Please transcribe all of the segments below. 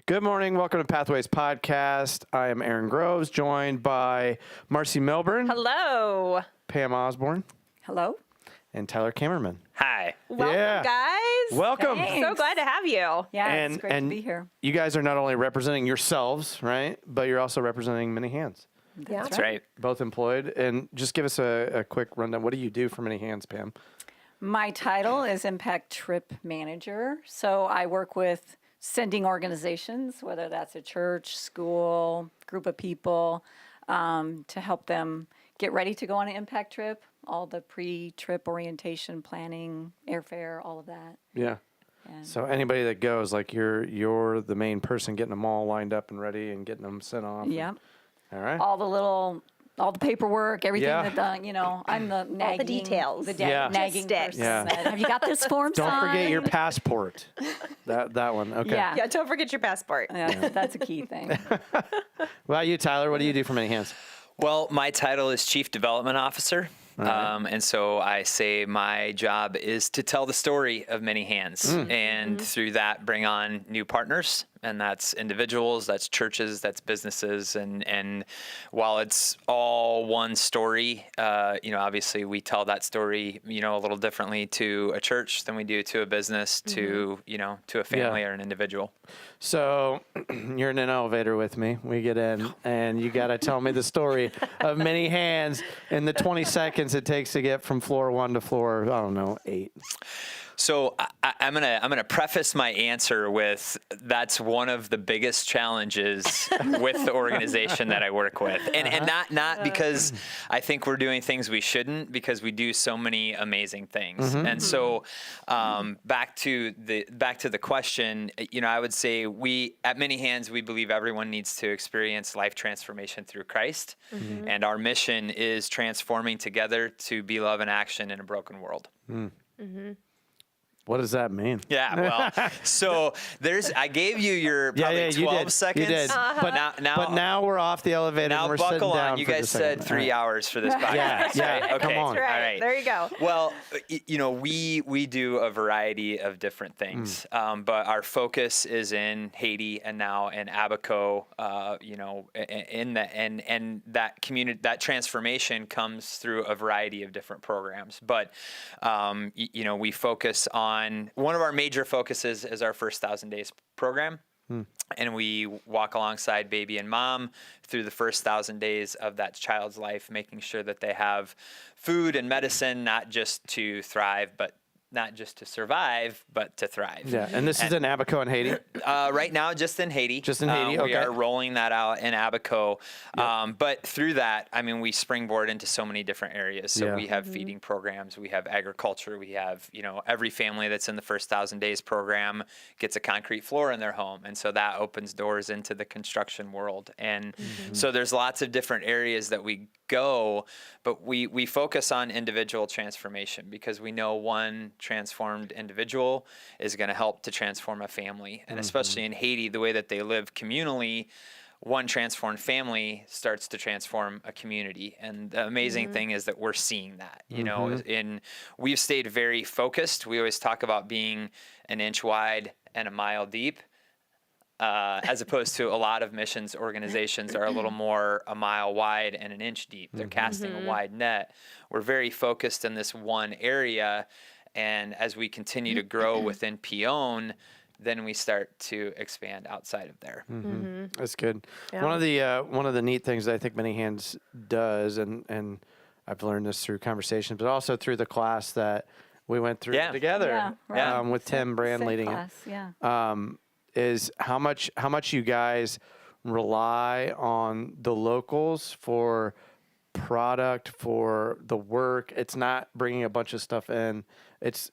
Good morning. Welcome to Pathways Podcast. I am Aaron Groves, joined by Marcy Milburn. Hello. Pam Osborn. Hello. And Tyler Kramerman. Hi. Welcome, guys. Welcome. Thanks. So glad to have you. Yeah, it's great to be here. You guys are not only representing yourselves, right, but you're also representing Many Hands. That's right. Both employed. And just give us a quick rundown. What do you do for Many Hands, Pam? My title is Impact Trip Manager. So I work with sending organizations, whether that's a church, school, group of people, to help them get ready to go on an impact trip, all the pre-trip orientation, planning, airfare, all of that. Yeah. And So anybody that goes, like you're the main person getting them all lined up and ready and getting them sent off. yeah, All right. all the paperwork, everything Yeah. that, I'm the nagging. details. The Yeah. nagging Logistics. person. Yeah. Have you got this form Don't signed? forget your passport. that one. Okay. Yeah. Yeah, don't forget your passport. Yeah, that's a key thing. What about you, Tyler? What do you do for Many Hands? Well, my title is Chief Development Officer. And so I say my job is to tell the story of Many Hands and through that bring on new partners. And that's individuals, that's churches, that's businesses. And while it's all one story, obviously we tell that story, a little differently to a church than we do to a business, to a family or an individual. So you're in an elevator with me. We get in, and you got to tell me the story of Many Hands in the 20 seconds it takes to get from floor 1 to floor, 8. So I'm gonna preface my answer with that's one of the biggest challenges with the organization that I work with, and not because I think we're doing things we shouldn't, because we do so many amazing things. And so back to the question, I would say we at Many Hands we believe everyone needs to experience life transformation through Christ, and our mission is transforming together to be love in action in a broken world. What does that mean? Yeah, well, so I gave you your probably 12 seconds. You did. But now we're off the elevator. Now and we're buckle sitting down on. You for guys just a second. said 3 hours for this podcast. Yeah, right? Okay. come on. That's right. All right. There you go. Well, we do a variety of different things, but our focus is in Haiti and now in Abaco. And that community, that transformation comes through a variety of different programs. But we focus on one of our major focuses is our first 1,000 days program. And we walk alongside baby and mom through the first 1,000 days of that child's life, making sure that they have food and medicine, not just to thrive, but not just to survive, but to thrive. Yeah, and this is in Abaco in Haiti? Right now, just in Haiti. Just in Haiti, okay. We are rolling that out in Abaco. Yep. But through that, we springboard into so many different areas. So we have feeding programs, we have agriculture, we have, every family that's in the first 1,000 days program gets a concrete floor in their home. And so that opens doors into the construction world. And so there's lots of different areas that we go, but we focus on individual transformation because we know one transformed individual is going to help to transform a family. And especially in Haiti, the way that they live communally, one transformed family starts to transform a community. And the amazing thing is that we're seeing that, we've stayed very focused. We always talk about being an inch wide and a mile deep. As opposed to a lot of missions organizations are a little more a mile wide and an inch deep. They're casting a wide net. We're very focused in this one area. And as we continue to grow within Pion, then we start to expand outside of there. That's good. Yeah. One of the neat things that I think Many Hands does, and I've learned this through conversations, but also through the class that we went through together Yeah, right. with Tim Brand Same leading class, it. Yeah. Is how much you guys rely on the locals for product, for the work. It's not bringing a bunch of stuff in. It's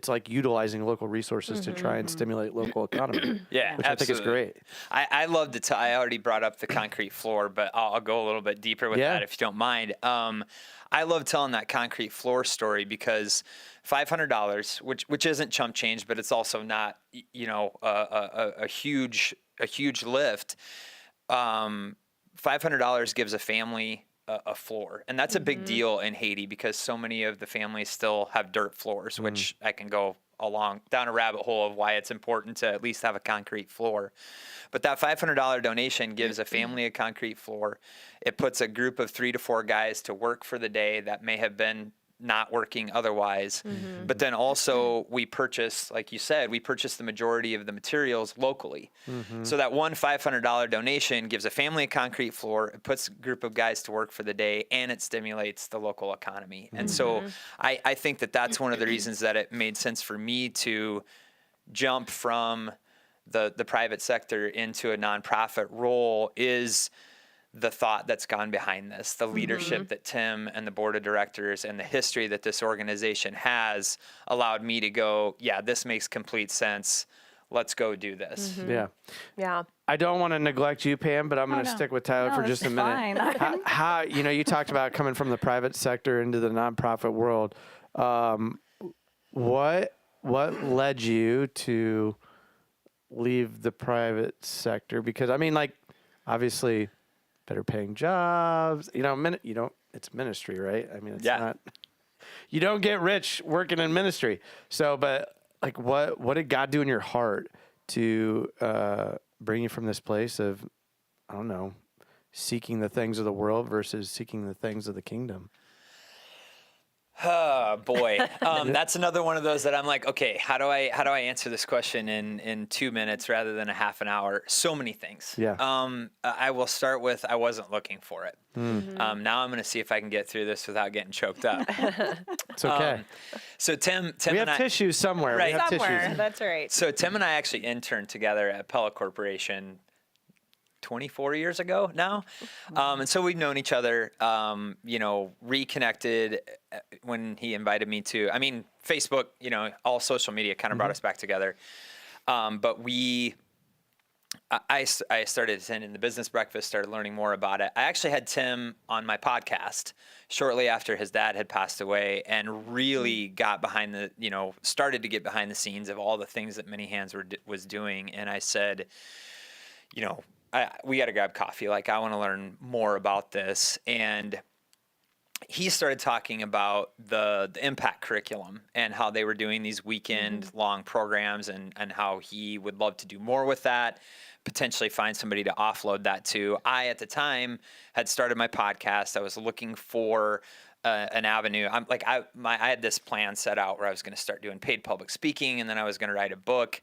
like utilizing local resources to try and stimulate local economy. Yeah, which absolutely. I think is great. I love to I already brought up the concrete floor, but I'll go a little bit deeper with that if you don't mind. I love telling that concrete floor story because $500, which isn't chump change, but it's also not a huge lift. $500 gives a family a floor. And that's a big deal in Haiti because so many of the families still have dirt floors, which I can go down a rabbit hole of why it's important to at least have a concrete floor. But that $500 donation gives a family a concrete floor. It puts a group of 3 to 4 guys to work for the day that may have been not working otherwise. But then also we purchase, like you said, the majority of the materials locally. So that one $500 donation gives a family a concrete floor, it puts a group of guys to work for the day, and it stimulates the local economy. And so I think that that's one of the reasons that it made sense for me to jump from the private sector into a nonprofit role is the thought that's gone behind this, the leadership that Tim and the board of directors and the history that this organization has allowed me to go, yeah, this makes complete sense. Let's go do this. Yeah. I don't want to neglect you, Pam, but I'm going to stick with Tyler for just a minute. Fine. How you talked about coming from the private sector into the nonprofit world. What led you to leave the private sector? Because I mean, like, obviously, better paying jobs. It's ministry, right? I mean, it's not. You don't get rich working in ministry. So, but like, what did God do in your heart to bring you from this place of, I don't know, seeking the things of the world versus seeking the things of the kingdom? Oh boy, that's another one of those that I'm like, okay, how do I answer this question in 2 minutes rather than a half an hour? So many things. Yeah. I will start with I wasn't looking for it. Now I'm going to see if I can get through this without getting choked up. It's okay. So Tim We and have tissues somewhere. Right. We have Somewhere. tissues. That's right. So Tim and I actually interned together at Pella Corporation 24 years ago now. And so we've known each other, reconnected when he invited me to, Facebook, all social media kind of brought us back together. But I started attending the business breakfast, started learning more about it. I actually had Tim on my podcast shortly after his dad had passed away and really got behind started to get behind the scenes of all the things that Many Hands was doing. And I said, we got to grab coffee. Like, I want to learn more about this. And he started talking about the impact curriculum and how they were doing these weekend long programs and how he would love to do more with that, potentially find somebody to offload that to. I, at the time, had started my podcast. I was looking for an avenue. I had this plan set out where I was going to start doing paid public speaking, and then I was going to write a book.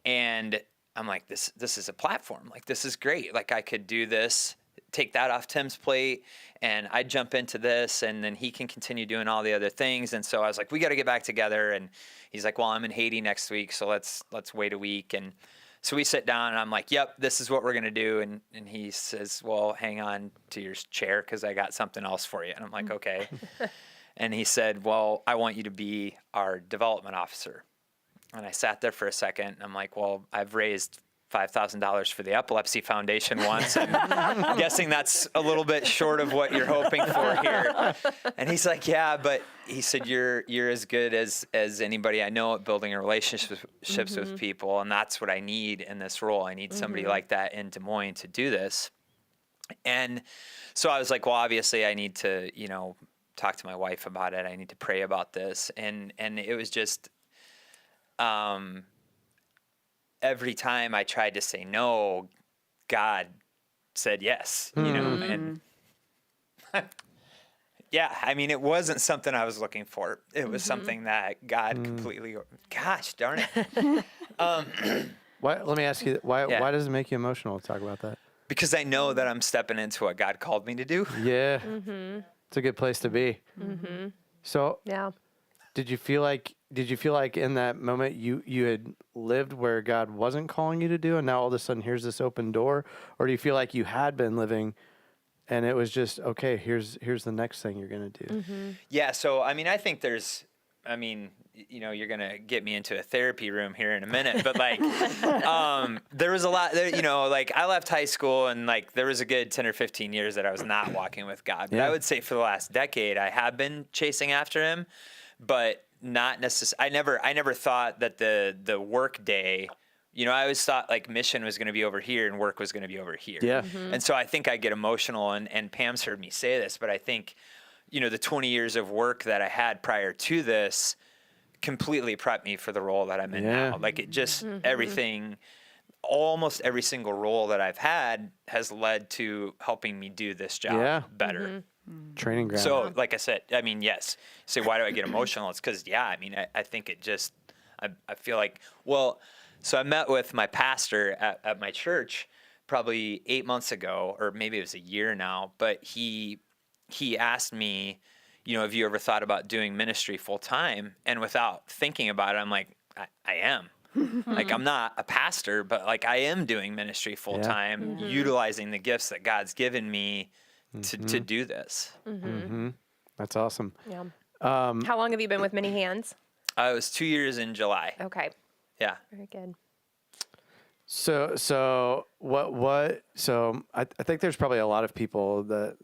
And I'm like, this is a platform. Like, this is great. Like, I could do this, take that off Tim's plate, and I'd jump into this, and then he can continue doing all the other things. And so I was like, we got to get back together. And he's like, well, I'm in Haiti next week, so let's wait a week. And so we sit down, and I'm like, yep, this is what we're going to do. And he says, well, hang on to your chair because I got something else for you. And I'm like, okay. And he said, well, I want you to be our development officer. And I sat there for a second, and I'm like, well, I've raised $5,000 for the Epilepsy Foundation once. I'm guessing that's a little bit short of what you're hoping for here. And he's like, yeah, but he said, you're as good as anybody I know at building relationships with people. And that's what I need in this role. I need somebody like that in Des Moines to do this. And so I was like, well, obviously I need to, talk to my wife about it. I need to pray about this. And it was just, every time I tried to say no, God said yes, and it wasn't something I was looking for. It was something that God completely, gosh darn it. Let me ask you, why does it make you emotional to talk about that? Because I know that I'm stepping into what God called me to do. Yeah. It's a good place to be. So Yeah. did you feel like in that moment you had lived where God wasn't calling you to do, and now all of a sudden here's this open door? Or do you feel like you had been living and it was just, okay, here's the next thing you're going to do? Yeah. So, I think you're going to get me into a therapy room here in a minute, but there was a lot there, I left high school and there was a good 10 or 15 years that I was not walking with God. But I would say for the last decade, I have been chasing after him, but not necessarily. I never thought that the work day, I always thought mission was going to be over here and work was going to be over here. Yeah. And so I think I get emotional, and Pam's heard me say this, but I think, the 20 years of work that I had prior to this completely prepped me for the role that I'm in Yeah. now. Like it just almost every single role that I've had has led to helping me do this job Yeah. better. Training ground. So, like I said, I mean, yes. Say, why do I get emotional? It's because, I mean, I think it just, I feel like, well, so I met with my pastor at my church probably 8 months ago, or maybe it was a year now, but he asked me, have you ever thought about doing ministry full time? And without thinking about it, I'm like, I am. Like, I'm not a pastor, but like I am doing ministry full time, utilizing the gifts that God's given me to do this. That's awesome. Yeah. How long have you been with Many Hands? It was 2 years in July. Okay. Yeah. Very good. So what? So I think there's probably a lot of people that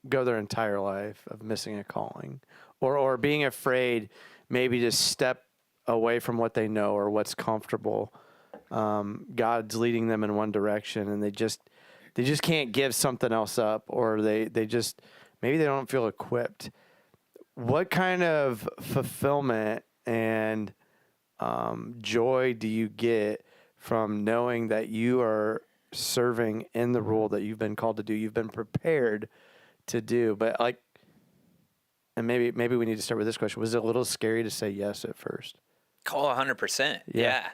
go their entire life of missing a calling, or being afraid maybe to step away from what they know or what's comfortable. God's leading them in one direction, and they just can't give something else up, or they just maybe they don't feel equipped. What kind of fulfillment and joy do you get from knowing that you are serving in the role that you've been called to do? You've been prepared to do, but and maybe we need to start with this question. Was it a little scary to say yes at first? Oh, 100%. Yeah.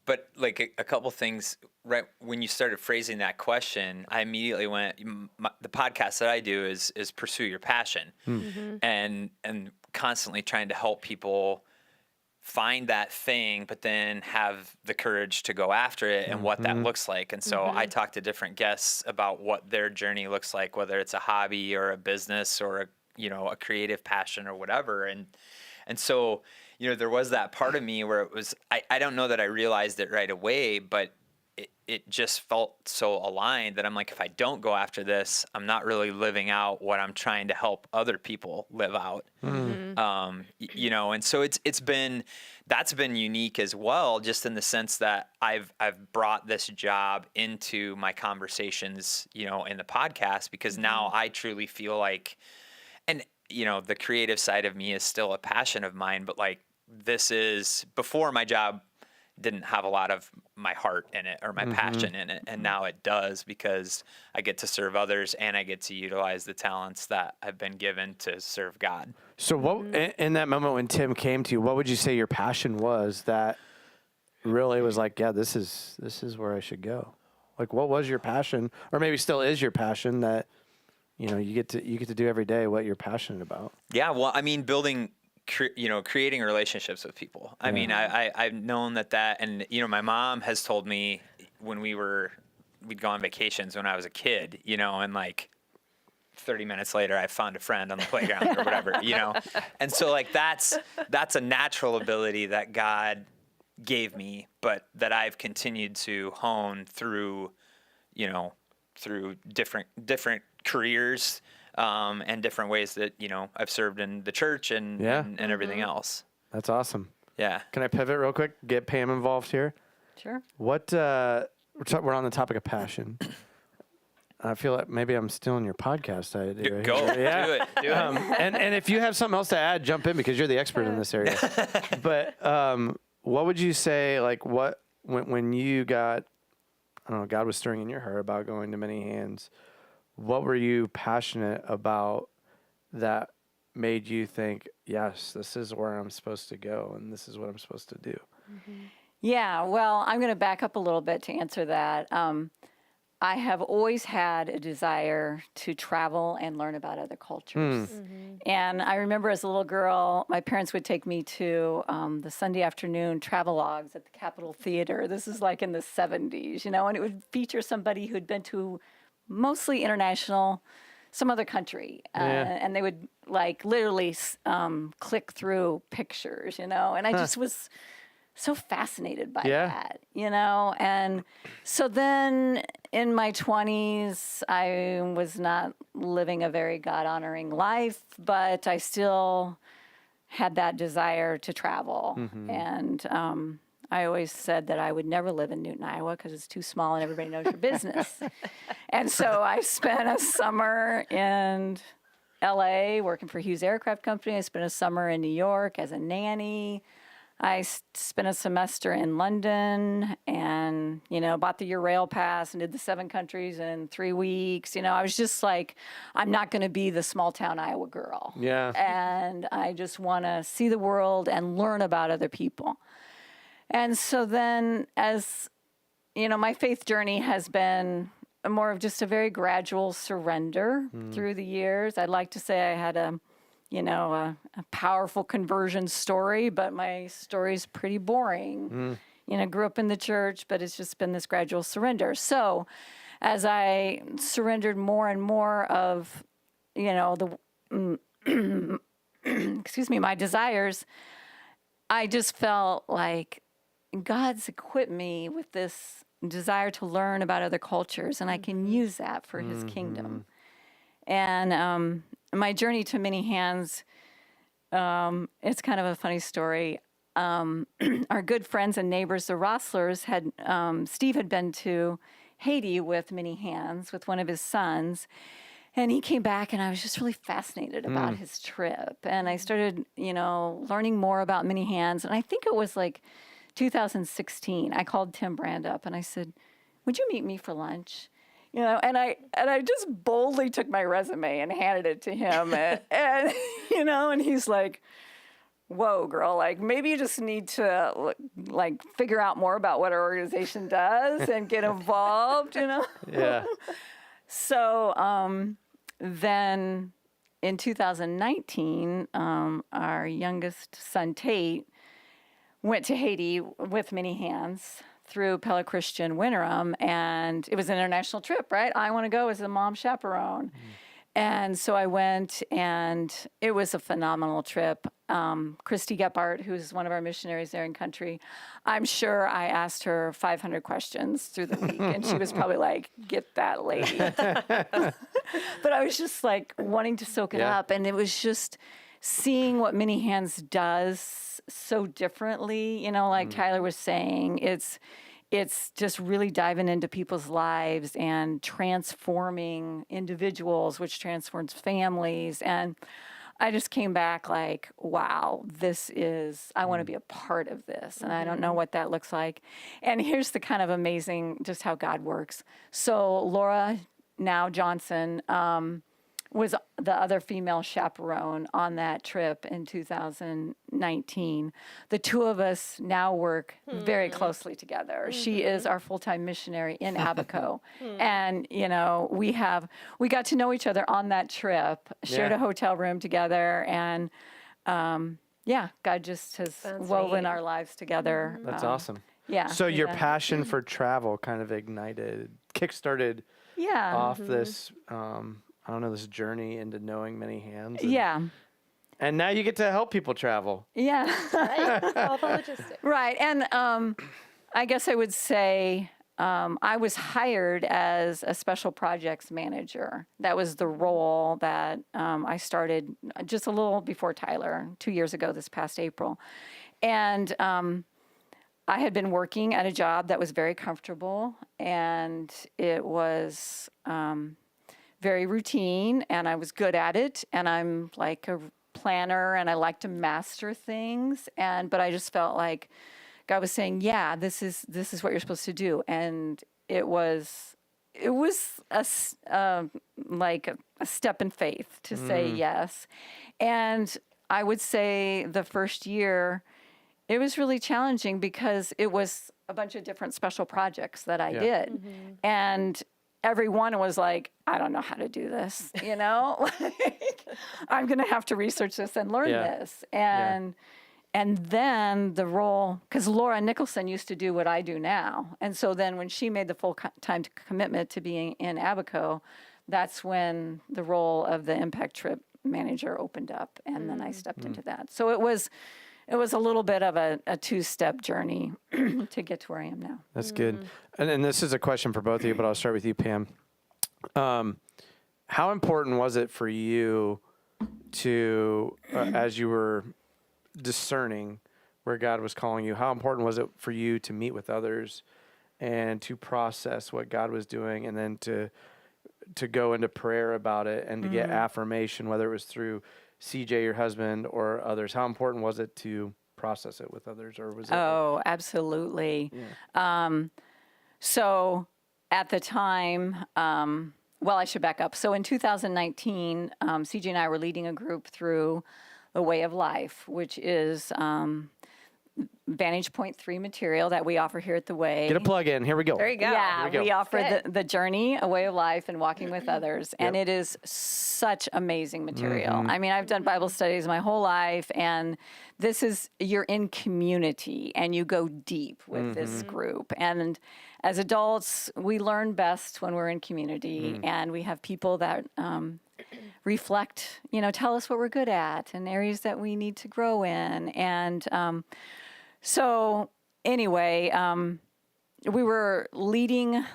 But like a couple things, right when you started phrasing that question, I immediately went, the podcast that I do is Pursue Your Passion, and constantly trying to help people find that thing, but then have the courage to go after it and what that looks like. And so I talk to different guests about what their journey looks like, whether it's a hobby or a business or a creative passion or whatever. And so, there was that part of me where it was, I don't know that I realized it right away, but it just felt so aligned that I'm like, if I don't go after this, I'm not really living out what I'm trying to help other people live out. And so that's been unique as well, just in the sense that I've brought this job into my conversations, in the podcast, because now I truly feel like, and the creative side of me is still a passion of mine, but like this is, before, my job didn't have a lot of my heart in it or my passion in it, and now it does, because I get to serve others and I get to utilize the talents that I've been given to serve God. So what, in that moment when Tim came to you, what would you say your passion was that really was like, yeah, this is where I should go? Like, what was your passion, or maybe still is your passion, that you get to do every day what you're passionate about? Yeah, well, I mean, creating relationships with people. I mean, I've known that, and my mom has told me when we'd go on vacations when I was a kid, and like 30 minutes later I found a friend on the playground or whatever, and so like that's a natural ability that God gave me, but that I've continued to hone through different careers, and different ways that, I've served in the church and everything else. That's awesome. Yeah. Can I pivot real quick? Get Pam involved here. Sure. What, we're on the topic of passion. I feel like maybe I'm stealing your podcast idea. Right Go. here. Yeah. Do it. And if you have something else to add, jump in, because you're the expert in this area. But what would you say, like, when you got, I don't know, God was stirring in your heart about going to Many Hands, what were you passionate about that made you think, yes, this is where I'm supposed to go and this is what I'm supposed to do? Yeah, well, I'm going to back up a little bit to answer that. I have always had a desire to travel and learn about other cultures. And I remember as a little girl, my parents would take me to the Sunday afternoon travelogues at the Capitol Theater. This is like in the 70s, and it would feature somebody who'd been to mostly international, some other country. And they would like literally click through pictures, and I just was so fascinated by that, And so then in my 20s, I was not living a very God-honoring life, but I still had that desire to travel. And I always said that I would never live in Newton, Iowa, because it's too small and everybody knows your business. And so I spent a summer in LA working for Hughes Aircraft Company. I spent a summer in New York as a nanny. I spent a semester in London and, bought the Eurail pass and did the 7 countries in 3 weeks. I was just like, I'm not going to be the small town Iowa girl. Yeah. And I just want to see the world and learn about other people. And so then as, my faith journey has been more of just a very gradual surrender through the years. I'd like to say I had a powerful conversion story, but my story's pretty boring. Grew up in the church, but it's just been this gradual surrender. So as I surrendered more and more of, my desires, I just felt like God's equipped me with this desire to learn about other cultures, and I can use that for his kingdom. And my journey to Many Hands, it's kind of a funny story. Our good friends and neighbors, the Rosslers, Steve had been to Haiti with Many Hands with one of his sons. And he came back, and I was just really fascinated about his trip. And I started, learning more about Many Hands. And I think it was like 2016. I called Tim Brand up, and I said, "Would you meet me for lunch?" And I just boldly took my resume and handed it to him, and and he's like, "Whoa, girl! Like maybe you just need to figure out more about what our organization does and get involved." Yeah. So then in 2019, our youngest son Tate went to Haiti with Many Hands through Pella Christian Winterim, and it was an international trip, right? I want to go as a mom chaperone. And so I went, and it was a phenomenal trip. Christy Gephardt, who's one of our missionaries there in country, I'm sure I asked her 500 questions through the week, and she was probably like, "Get that lady." But I was just like wanting to soak it up, and it was just seeing what Many Hands does so differently, like Tyler was saying, it's just really diving into people's lives and transforming individuals, which transforms families. And I just came back like, wow, I want to be a part of this. And I don't know what that looks like. And here's the kind of amazing, just how God works. So Laura, now Johnson, was the other female chaperone on that trip in 2019. The two of us now work very closely together. She is our full-time missionary in Abaco. And, we got to know each other on that trip, shared a hotel room together, and God just has woven our lives together. That's awesome. Yeah. So your passion for travel kind of kickstarted off this, this journey into knowing Many Hands. And now you get to help people travel. Yeah. Right. All the logistics. Right. And I guess I would say I was hired as a special projects manager. That was the role that I started just a little before Tyler, 2 years ago, this past April. And I had been working at a job that was very comfortable, and it was very routine, and I was good at it, and I'm like a planner, and I like to master things, but I just felt like God was saying, this is what you're supposed to do. And it was a step in faith to say yes. And I would say the first year, it was really challenging because it was a bunch of different special projects that I did. And everyone was like, "I don't know how to do this, I'm going to have to research this and learn this." And then the role, because Laura Nicholson used to do what I do now. And so then when she made the full-time commitment to being in Abaco, that's when the role of the Impact Trip Manager opened up. And then I stepped into that. So it was a little bit of a two-step journey to get to where I am now. That's good. And this is a question for both of you, but I'll start with you, Pam. How important was it for you to, as you were discerning where God was calling you, how important was it for you to meet with others and to process what God was doing, and then to to go into prayer about it and to get affirmation, whether it was through CJ, your husband, or others? How important was it to process it with others, or was it? Oh, absolutely. So at the time, well, I should back up. So in 2019, CJ and I were leading a group through the Way of Life, which is Vantage Point 3 material that we offer here at the Way. Get a plug in. Here we go. There you go. Yeah, Here we go. offer the journey, a way of life, and walking with others. And it is such amazing material. I mean, I've done Bible studies my whole life, and this is, you're in community, and you go deep with this group. And as adults, we learn best when we're in community, and we have people that reflect, tell us what we're good at and areas that we need to grow in. And so anyway, we were leading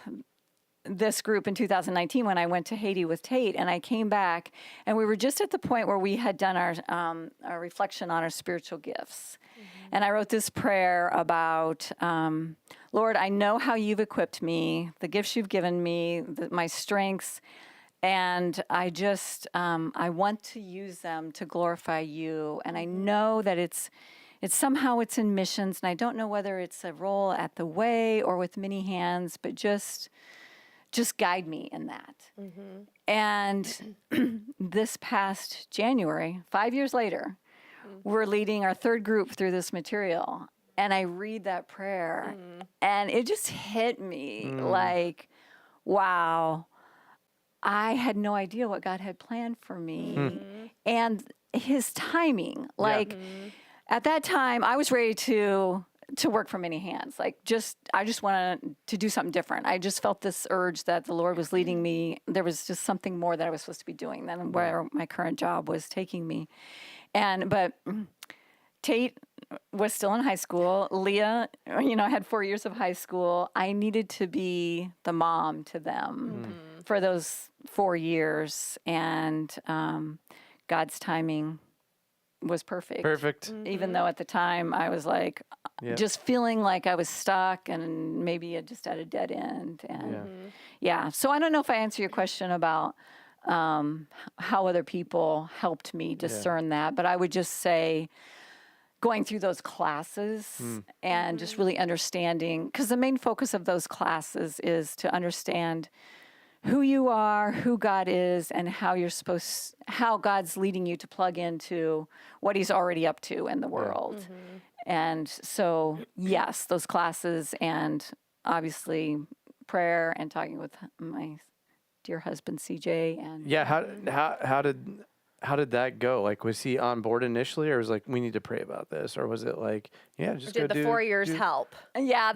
this group in 2019 when I went to Haiti with Tate, and I came back, and we were just at the point where we had done our reflection on our spiritual gifts. And I wrote this prayer about, Lord, I know how you've equipped me, the gifts you've given me, my strengths, and I just, I want to use them to glorify you. And I know that it's somehow it's in missions, and I don't know whether it's a role at the Way or with many hands, but just guide me in that. And this past January, 5 years later, we're leading our third group through this material, and I read that prayer, and it just hit me like, wow, I had no idea what God had planned for me, and his timing, like. At that time, I was ready to work from many hands. Like, I just wanted to do something different. I just felt this urge that the Lord was leading me. There was just something more that I was supposed to be doing than where my current job was taking me. But Tate was still in high school. Leah, had 4 years of high school. I needed to be the mom to them for those 4 years, and God's timing was perfect. Even though at the time I was like, just feeling like I was stuck and maybe just at a dead end. And so I don't know if I answer your question about how other people helped me discern that, but I would just say going through those classes and just really understanding, because the main focus of those classes is to understand who you are, who God is, and how God's leading you to plug into what he's already up to in the world. And so, yes, those classes, and obviously prayer and talking with my dear husband, CJ. And how did that go? Like, was he on board initially, or was like, we need to pray about this? Or was it like, just did the 4 years help? Yeah,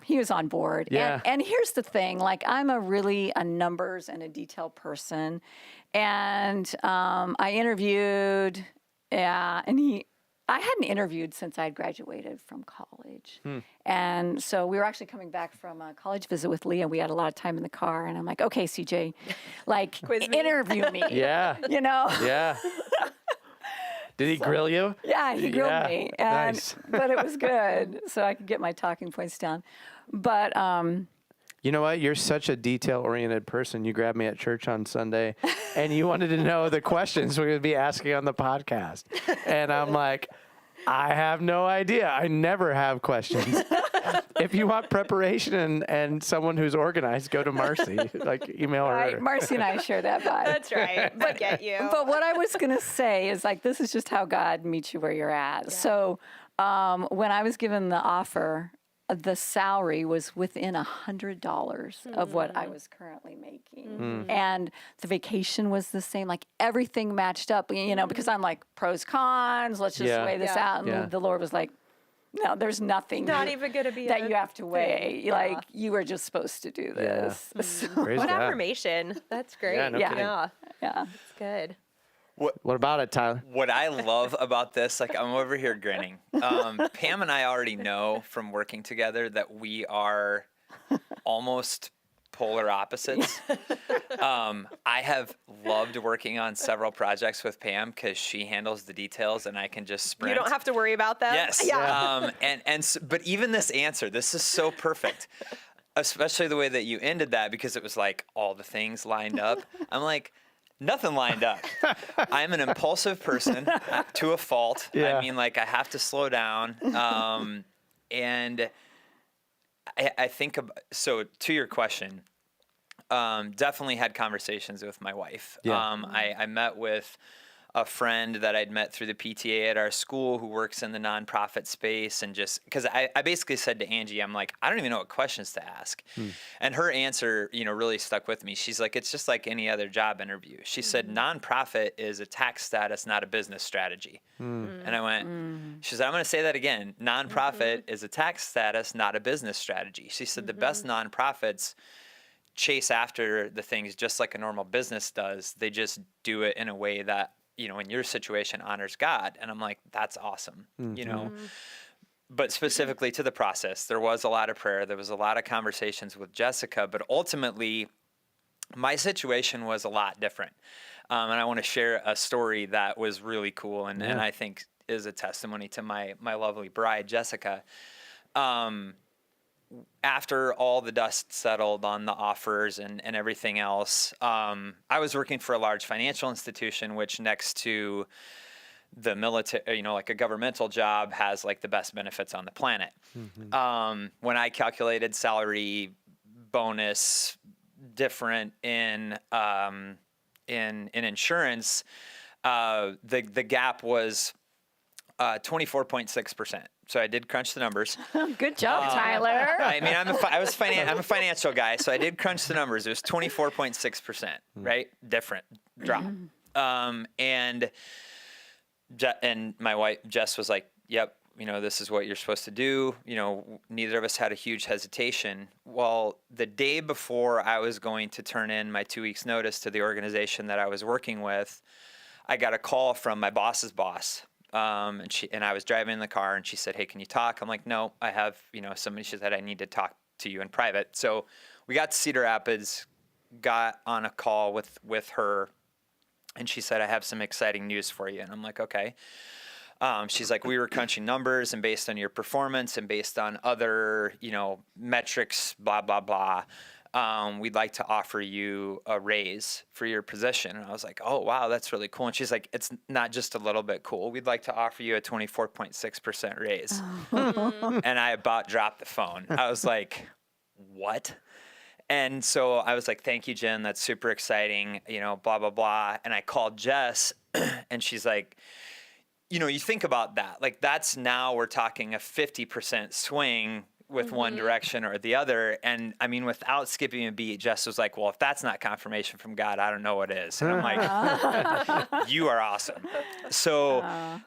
he was on board. Yeah. And here's the thing, like, I'm a numbers and a detail person. And I interviewed, and I hadn't interviewed since I'd graduated from college. And so we were actually coming back from a college visit with Leah. We had a lot of time in the car, and I'm like, okay, CJ, like, interview me. Yeah. Yeah. Did he grill you? Yeah, he grilled me. And, Nice. But it was good, so I could get my talking points down. But you know what? You're such a detail-oriented person. You grabbed me at church on Sunday, and you wanted to know the questions we're going to be asking on the podcast. And I'm like, I have no idea. I never have questions. If you want preparation and someone who's organized, go to Marcy. Like, email her. right, Marcy and I share that vibe. That's right. I get you. But what I was going to say is, like, this is just how God meets you where you're at. So when I was given the offer, the salary was within $100 of what I was currently making. And the vacation was the same, like everything matched up, because I'm like, pros, cons, let's just weigh this out. And the Lord was like, no, there's nothing Not even going to be that you have to weigh. Like, you were just supposed to do this. So, Praise What God. affirmation. That's great. Yeah, no kidding. yeah. It's good. What about it, Tyler? What I love about this, like, I'm over here grinning. Pam and I already know from working together that we are almost polar opposites. I have loved working on several projects with Pam because she handles the details and I can just sprint. You don't have to worry about them. Yes. Yeah. But even this answer, this is so perfect. especially the way that you ended that, because it was like all the things lined up. I'm like, nothing lined up. I'm an impulsive person to a fault. Yeah. I mean, like, I have to slow down. And I think, so to your question, definitely had conversations with my wife. Yeah. I met with a friend that I'd met through the PTA at our school who works in the nonprofit space, and just because I basically said to Angie, I'm like, I don't even know what questions to ask. And her answer, really stuck with me. She's like, it's just like any other job interview. She said, nonprofit is a tax status, not a business strategy. And I went, she said, I'm going to say that again. Nonprofit is a tax status, not a business strategy. She said, the best nonprofits chase after the things just like a normal business does. They just do it in a way that, in your situation, honors God. And I'm like, that's awesome, But specifically to the process, there was a lot of prayer. There was a lot of conversations with Jessica, but ultimately my situation was a lot different. And I want to share a story that was really cool and I think is a testimony to my lovely bride, Jessica. After all the dust settled on the offers and everything else, I was working for a large financial institution, which next to the military, like a governmental job, has like the best benefits on the planet. When I calculated salary, bonus, different in insurance, the gap was 24.6%. So I did crunch the numbers. Good job, Tyler. I mean, I'm a financial guy, so I did crunch the numbers. It was 24.6%, right? Different drop. And my wife Jess was like, "Yep, this is what you're supposed to do." Neither of us had a huge hesitation. Well, the day before I was going to turn in my 2 weeks notice to the organization that I was working with, I got a call from my boss's boss. And I was driving in the car, and she said, "Hey, can you talk?" I'm like, "No, I have, somebody." She said, "I need to talk to you in private." So we got to Cedar Rapids, got on a call with her, and she said, "I have some exciting news for you." And I'm like, "Okay." She's like, "We were crunching numbers, and based on your performance and based on other, metrics, blah, blah, blah, we'd like to offer you a raise for your position." And I was like, "Oh, wow, that's really cool." And she's like, "It's not just a little bit cool. We'd like to offer you a 24.6% raise." And I about dropped the phone. I was like, "What?" And so I was like, "Thank you, Jen. That's super exciting, blah, blah, blah." And I called Jess, and she's like, you think about that. Like, that's now we're talking a 50% swing with one direction or the other. And I mean, without skipping a beat, Jess was like, "Well, if that's not confirmation from God, I don't know what is." And I'm like, "You are awesome." So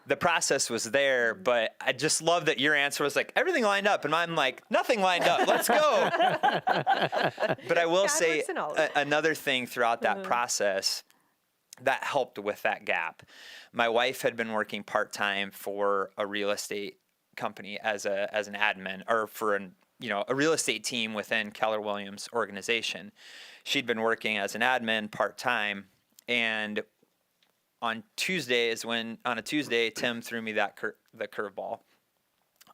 the process was there, but I just love that your answer was like, everything lined up. And I'm like, nothing lined up. Let's go. But I will God say works in all of it. another thing throughout that process that helped with that gap. My wife had been working part-time for a real estate company as an admin, or for a real estate team within Keller Williams organization. She'd been working as an admin part-time, and on a Tuesday, Tim threw me the curveball.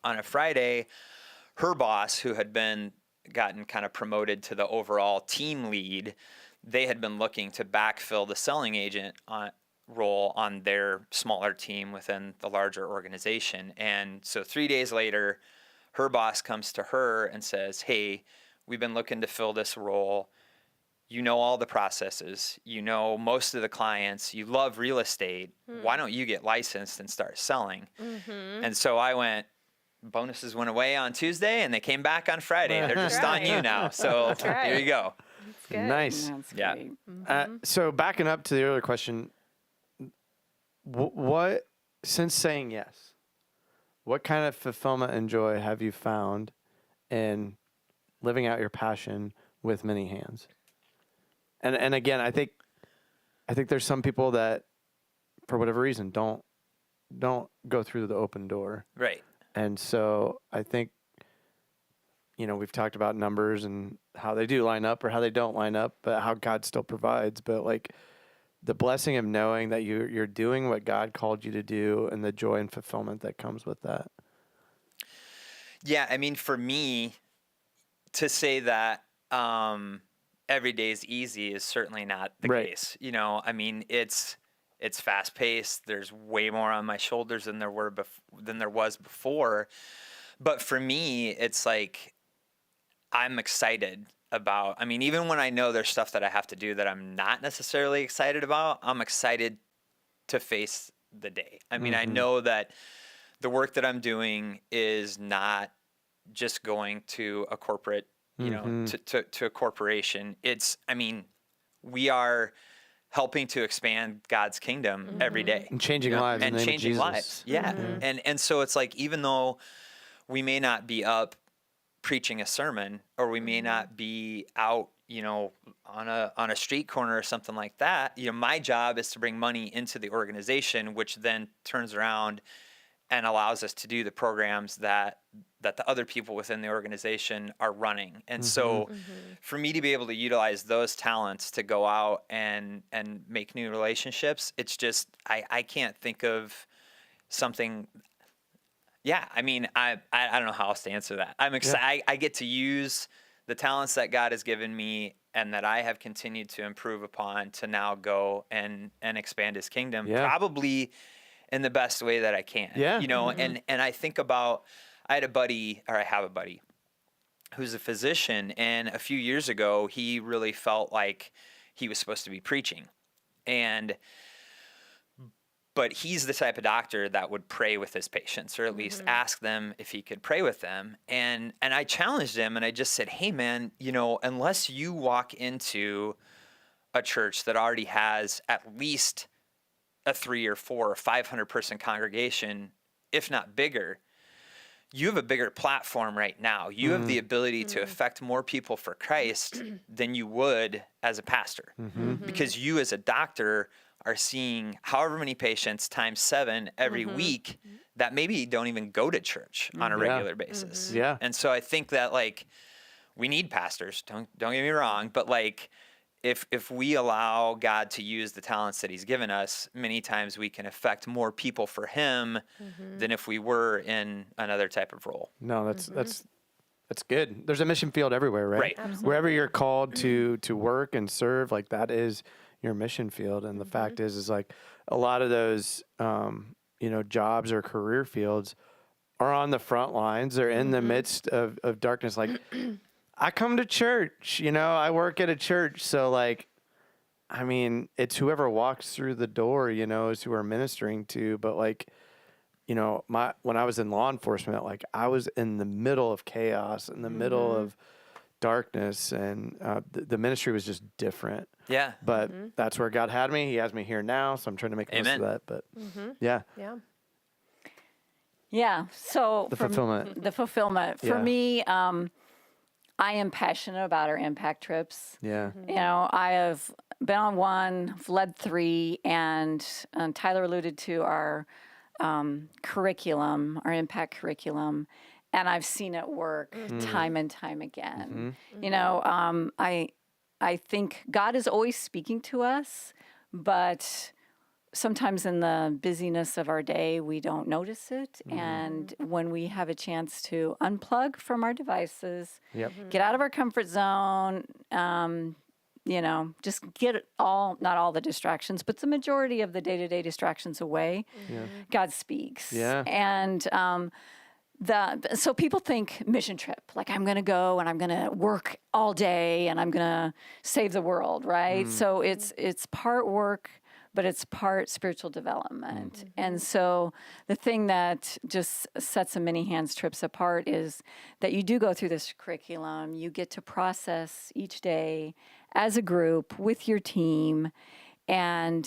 On a Friday, her boss, who had gotten kind of promoted to the overall team lead, they had been looking to backfill the selling agent role on their smaller team within the larger organization. And so 3 days later, her boss comes to her and says, "Hey, we've been looking to fill this role. You know all the processes. You know most of the clients. You love real estate. Why don't you get licensed and start selling?" And so I went, bonuses went away on Tuesday, and they came back on Friday. They're just on you now. So here you go. That's good. Nice. That's Yeah. great. So backing up to the earlier question, what, since saying yes, what kind of fulfillment and joy have you found in living out your passion with many hands? And again, I think there's some people that, for whatever reason, don't go through the open door. Right. And so I think, we've talked about numbers and how they do line up or how they don't line up, but how God still provides. But like the blessing of knowing that you're doing what God called you to do, and the joy and fulfillment that comes with that. Yeah, I mean, for me, to say that every day is easy is certainly not the Right. case. You know, I mean, it's fast paced. There's way more on my shoulders than there was before. But for me, it's like I'm excited about. I mean, even when I know there's stuff that I have to do that I'm not necessarily excited about, I'm excited to face the day. I mean, I know that the work that I'm doing is not just going to a corporate, you know, to a corporation. I mean, we are helping to expand God's kingdom every day. And changing lives in and the name of changing Jesus. lives. Yeah. And so it's like, even though we may not be up preaching a sermon, or we may not be out, you know, on a street corner or something like that, you know, my job is to bring money into the organization, which then turns around and allows us to do the programs that the other people within the organization are running. And so for me to be able to utilize those talents to go out and make new relationships, it's just, I can't think of something. Yeah, I mean, I don't know how else to answer that. I'm excited. I get to use the talents that God has given me and that I have continued to improve upon to now go and expand his kingdom, probably in the best way that I can. Yeah. You know, and I think about, I have a buddy who's a physician, and a few years ago, he really felt like he was supposed to be preaching. But he's the type of doctor that would pray with his patients, or at least ask them if he could pray with them. And I challenged him, and I just said, hey man, you know, unless you walk into a church that already has at least a 300 or 400 or 500 person congregation, if not bigger, you have a bigger platform right now. You have the ability to affect more people for Christ than you would as a pastor, because you as a doctor are seeing however many patients times 7 every week that maybe don't even go to church on a regular basis. Yeah. And so I think that, like, we need pastors, don't get me wrong, but like, if we allow God to use the talents that he's given us, many times we can affect more people for him than if we were in another type of role. No, that's good. There's a mission field everywhere, right? Right. Absolutely. Wherever you're called to work and serve, like, that is your mission field. And the fact is like, a lot of those, you know, jobs or career fields are on the front lines. They're in the midst of darkness. Like, I come to church, you know, I work at a church. So, like, I mean, it's whoever walks through the door, you know, is who we're ministering to. But, like, you know, when I was in law enforcement, like, I was in the middle of chaos, in the middle of darkness, and the ministry was just different. Yeah. But that's where God had me. He has me here now, so I'm trying to make the most of that. But yeah, Yeah. Yeah. So the fulfillment. the fulfillment for Yeah. me, I am passionate about our impact trips. Yeah. You know, I have been on one, led 3, and Tyler alluded to our curriculum, our impact curriculum, and I've seen it work time and time again. You know, I think God is always speaking to us, but sometimes in the busyness of our day, we don't notice it. And when we have a chance to unplug from our devices, get out of our comfort zone, you know, just get not all the distractions, but the majority of the day-to-day distractions away, God speaks. Yeah. And so people think mission trip, like, I'm going to go and I'm going to work all day and I'm going to save the world, right? So it's part work, but it's part spiritual development. And so the thing that just sets the many hands trips apart is that you do go through this curriculum. You get to process each day as a group with your team. And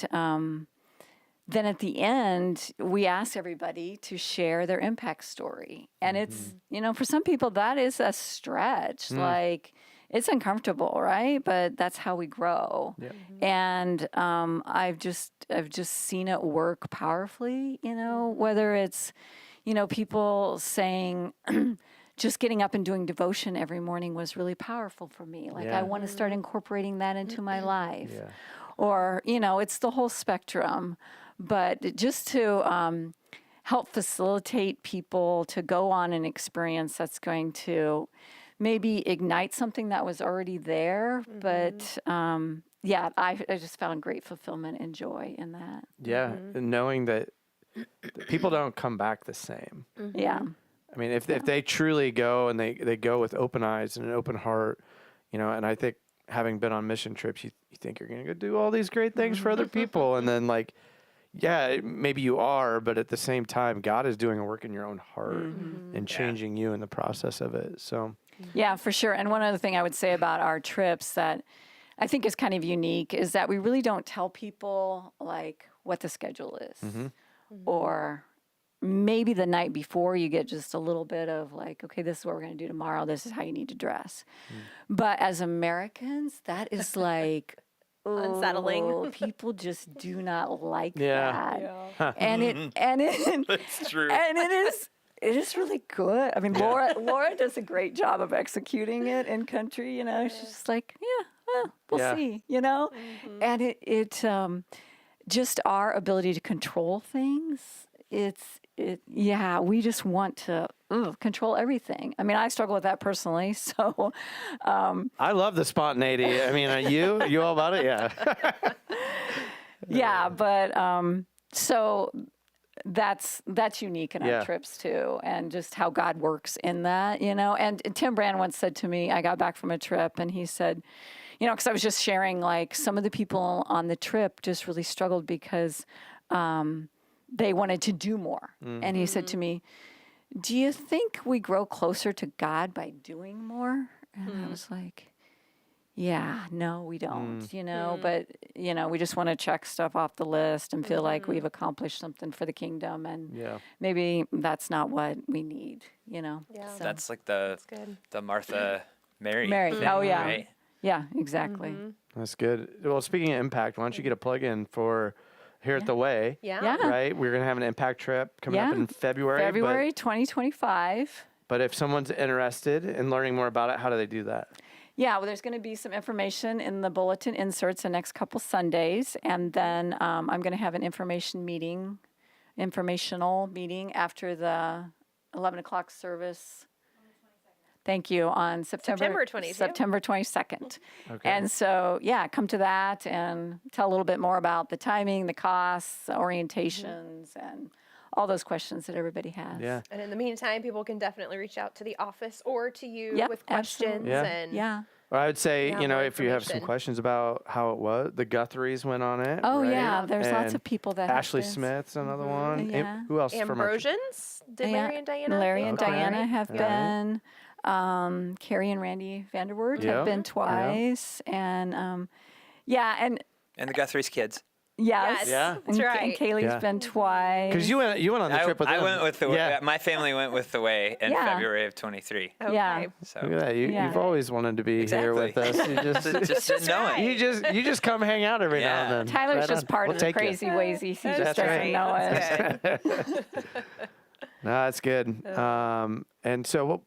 then at the end, we ask everybody to share their impact story. And it's, you know, for some people, that is a stretch. Like, it's uncomfortable, right? But that's how we grow. And I've just seen it work powerfully, you know, whether it's, you know, people saying, just getting up and doing devotion every morning was really powerful for me. Like, I want to start incorporating that into my life. Or, you know, it's the whole spectrum. But just to help facilitate people to go on an experience that's going to maybe ignite something that was already there. But yeah, I just found great fulfillment and joy in that. Yeah, and knowing that people don't come back the same. Yeah. I mean, if they truly go and they go with open eyes and an open heart, and I think having been on mission trips, you think you're going to go do all these great things for other people. And then yeah, maybe you are, but at the same time, God is doing a work in your own heart and changing you in the process of it. So, Yeah, for sure. And one other thing I would say about our trips that I think is kind of unique is that we really don't tell people like what the schedule is. Or maybe the night before you get just a little bit of like, okay, this is what we're going to do tomorrow. This is how you need to dress. But as Americans, that is like Unsettling. People just do not like Yeah. that. And it That's true. and it is really good. I mean, Laura does a great job of executing it in country. She's just like, we'll see. And it just our ability to control things. We just want to control everything. I mean, I struggle with that personally. So, I love the spontaneity. I mean, you all about it? Yeah. yeah, but so that's unique in our trips too, and just how God works in that, And Tim Brand once said to me, I got back from a trip, and he said, because I was just sharing, like, some of the people on the trip just really struggled because they wanted to do more. And he said to me, do you think we grow closer to God by doing more? And I was like, yeah, no, we don't, but, we just want to check stuff off the list and feel like we've accomplished something for the kingdom. And maybe that's not what we need, Yeah. So. That's like the Martha Mary Mary. thing, Oh, yeah. right? Yeah, exactly. That's good. Well, speaking of impact, why don't you get a plug in for here at the Way? Yeah. Right? We're going to have an impact trip coming up in February. February 2025. But if someone's interested in learning more about it, how do they do that? Yeah, well, there's going to be some information in the bulletin inserts the next couple Sundays. And then I'm going to have an informational meeting after the 11 o'clock service. Thank you, on September 22nd. Okay. And so, come to that and tell a little bit more about the timing, the costs, orientations, and all those questions that everybody has. Yeah. And in the meantime, people can definitely reach out to the office or to you Yep, with questions. absolutely. And Yeah. Or I would say, more if you have some information. questions about how it was, the Guthries went on it. Oh, right? yeah, there's lots And of people that have Ashley this. Smith's another one. Yeah. Who else from our Ambrosians? Did Larry and Diana? Larry and Okay. Diana have Yeah. been. Carrie and Randy Vanderwoord Yeah. have been twice. And, and And the Guthrie's kids. yes. Yeah. And, That's right. and Kaylee's Yeah. been twice. Because you went on the trip with I them. went with the Yeah. my family went with the Way in Yeah. February of 23. Okay. Yeah. So Look at that. Yeah. You've always wanted to be here with us. You just didn't know it. you just come hang out every now and then. Tyler's Right just on. part We'll of the take you. crazy ways he That's just doesn't right. know That's it. No, that's good. And so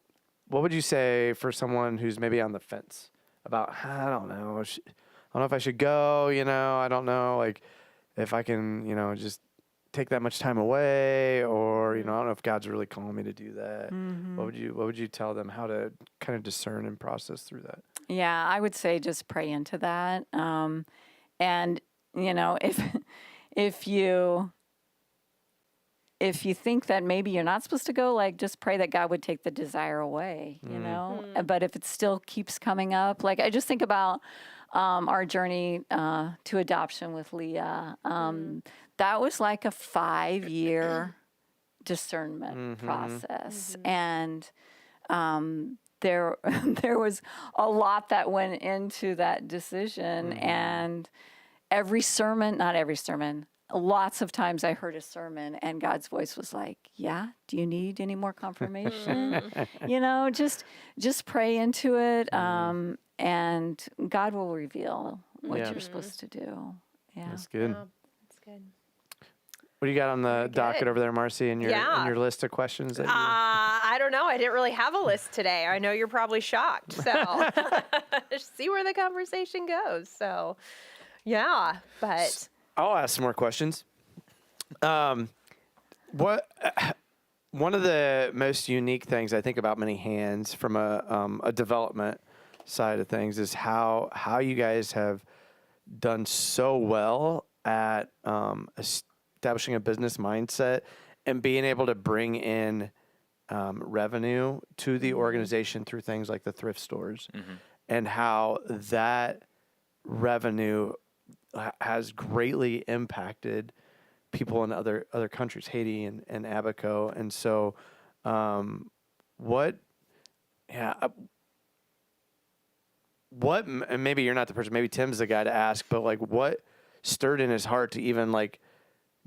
what would you say for someone who's maybe on the fence about, I don't know if I should go, I don't know, like if I can, just take that much time away, or, I don't know if God's really calling me to do that. What would you tell them how to kind of discern and process through that? Yeah, I would say just pray into that. And, if you think that maybe you're not supposed to go, like, just pray that God would take the desire away, But if it still keeps coming up, like, I just think about our journey to adoption with Leah. That was like a 5-year discernment process. And there was a lot that went into that decision. And lots of times I heard a sermon and God's voice was like, yeah, do you need any more confirmation? Just pray into it. And God will reveal what you're supposed to do. Yeah. That's good. That's good. What do you got on the docket over there, Marcy, in your list of questions? That I don't know. I didn't really have a list today. I know you're probably shocked. So just see where the conversation goes. So, yeah, but I'll ask some more questions. What one of the most unique things I think about Many Hands from a development side of things is how you guys have done so well at establishing a business mindset and being able to bring in revenue to the organization through things like the thrift stores, and how that revenue has greatly impacted people in other countries, Haiti and Abaco. And so, what, yeah, and maybe you're not the person, maybe Tim's the guy to ask, but like what stirred in his heart to even like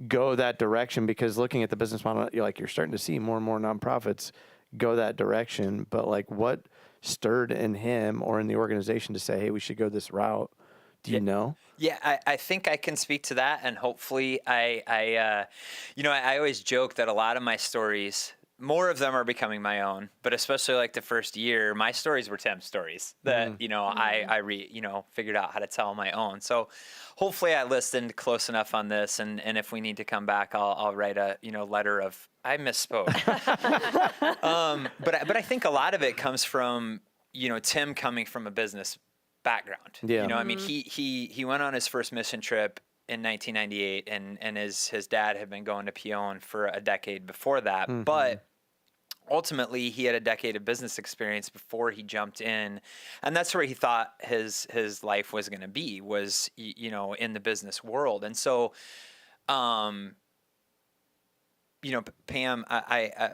go that direction? Because looking at the business model, you're starting to see more and more nonprofits go that direction, but like what stirred in him or in the organization to say, hey, we should go this route? Do you know? Yeah, I think I can speak to that, and hopefully I always joke that a lot of my stories, more of them are becoming my own, but especially like the first year, my stories were Tim's stories that, I figured out how to tell on my own. So hopefully I listened close enough on this, and if we need to come back, I'll write a, letter of, I misspoke. But I think a lot of it comes from, Tim coming from a business background. Yeah. He went on his first mission trip in 1998, and his dad had been going to Pion for a decade before that. But ultimately, he had a decade of business experience before he jumped in, and that's where he thought his life was going to be, was in the business world. And so, Pam,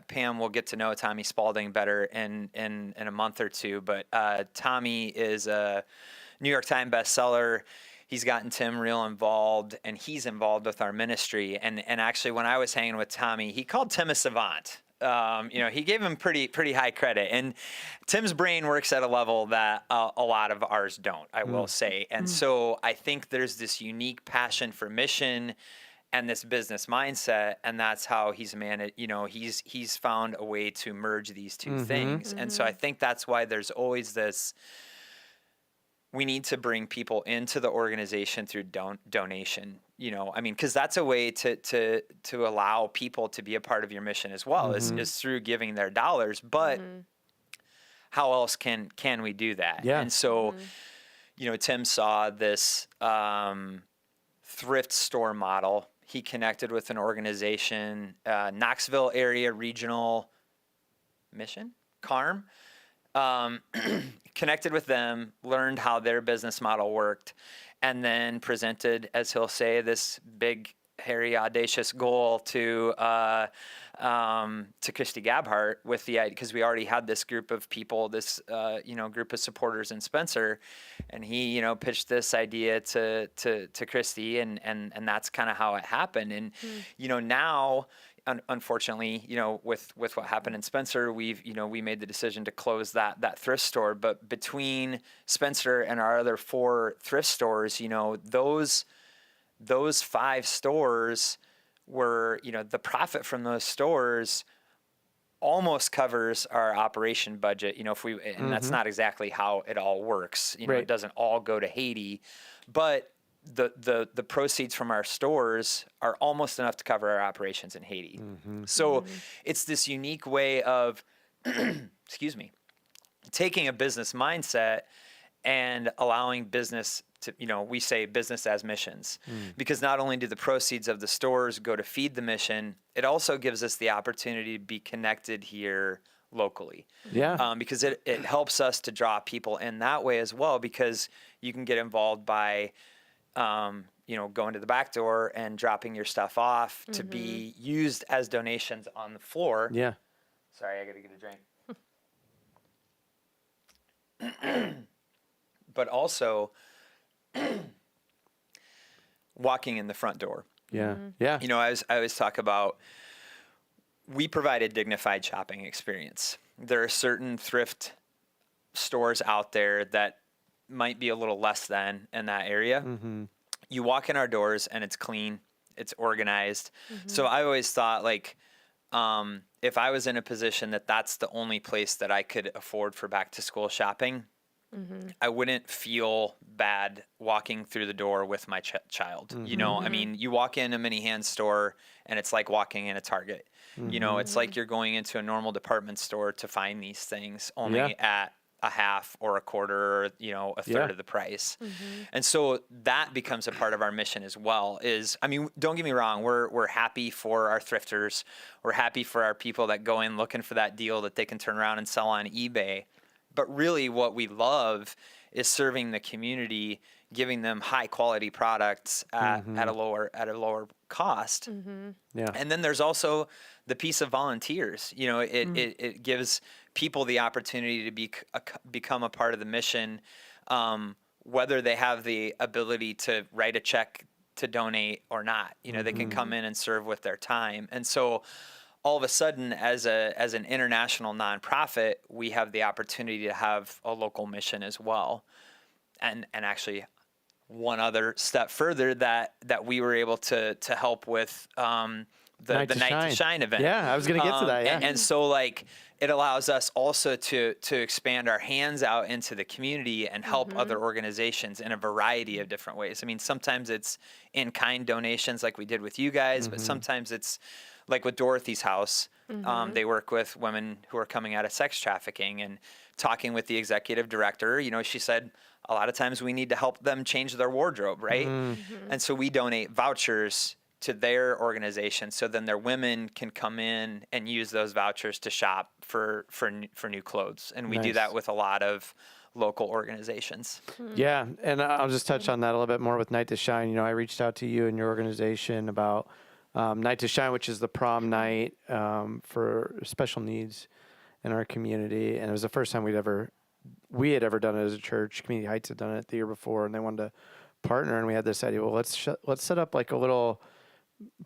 Pam will get to know Tommy Spalding better in a month or two. But Tommy is a New York Times bestseller. He's gotten Tim real involved, and he's involved with our ministry. And actually, when I was hanging with Tommy, he called Tim a savant. He gave him pretty high credit. And Tim's brain works at a level that a lot of ours don't, I will say. And so I think there's this unique passion for mission and this business mindset, and that's how he's managed. He's found a way to merge these two things. And so I think that's why there's always this. We need to bring people into the organization through donation. Because that's a way to allow people to be a part of your mission as well, is through giving their dollars. But how else can we do that? Yeah. And so, Tim saw this thrift store model. He connected with an organization, Knoxville Area Regional Mission, CARM. Connected with them, learned how their business model worked, and then presented, as he'll say, this big, hairy, audacious goal to Christy Gabhart with the idea, because we already had this group of people, this group of supporters in Spencer, and he pitched this idea to Christy, and that's kind of how it happened. And now, unfortunately, with what happened in Spencer, we made the decision to close that thrift store. But between Spencer and our other 4 thrift stores, those 5 stores were, the profit from those stores almost covers our operation budget. And that's not exactly how it all works. Right. It doesn't all go to Haiti, but the proceeds from our stores are almost enough to cover our operations in Haiti. So it's this unique way of, taking a business mindset and allowing business to, we say business as missions, because not only do the proceeds of the stores go to feed the mission, it also gives us the opportunity to be connected here locally. Yeah. Because it helps us to draw people in that way as well, because you can get involved by going to the back door and dropping your stuff off to be used as donations on the floor. Yeah. Sorry, I got to get a drink. But also walking in the front door. Yeah. Yeah. I always talk about, we provide a dignified shopping experience. There are certain thrift stores out there that might be a little less than in that area. You walk in our doors and it's clean, it's organized. So I always thought, like, if I was in a position that's the only place that I could afford for back to school shopping, I wouldn't feel bad walking through the door with my child. You know, I mean, you walk in a mini hand store and it's like walking in a Target. You know, it's like you're going into a normal department store to find these things only at a half or a quarter or, you know, a third of the price. And so that becomes a part of our mission as well is, I mean, don't get me wrong. We're happy for our thrifters. We're happy for our people that go in looking for that deal that they can turn around and sell on eBay. But really what we love is serving the community, giving them high quality products at a lower cost. Yeah. And then there's also the piece of volunteers. You know, it gives people the opportunity to become a part of the mission, whether they have the ability to write a check to donate or not. You know, they can come in and serve with their time. And so all of a sudden, as an international nonprofit, we have the opportunity to have a local mission as well. And actually, one other step further that we were able to help with the Night to Shine event. Yeah, I was going to get to that. Yeah. And so like it allows us also to expand our hands out into the community and help other organizations in a variety of different ways. I mean, sometimes it's in-kind donations like we did with you guys, but sometimes it's like with Dorothy's House. They work with women who are coming out of sex trafficking, and talking with the executive director, you know, she said a lot of times we need to help them change their wardrobe, right? And so we donate vouchers to their organization, so then their women can come in and use those vouchers to shop for new clothes. And we do that with a lot of local organizations. Yeah, and I'll just touch on that a little bit more with Night to Shine. You know, I reached out to you and your organization about Night to Shine, which is the prom night for special needs in our community, and it was the first time we had ever done it as a church. Community Heights had done it the year before, and they wanted to partner, and we had this idea. Well, let's set up like a little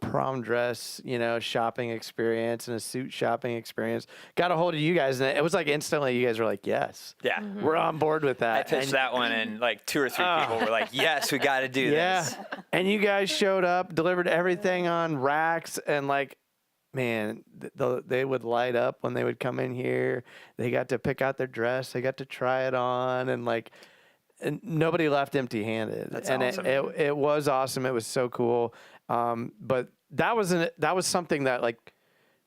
prom dress, you know, shopping experience and a suit shopping experience. Got a hold of you guys, and it was like instantly you guys were like, yes, we're on board with that. I pitched that one, and like 2 or 3 people were like, yes, we got to do this. And you guys showed up, delivered everything on racks, and like, man, they would light up when they would come in here. They got to pick out their dress. They got to try it on, and like, and nobody left empty-handed. That's and awesome. It was awesome. It was so cool. But that was something that like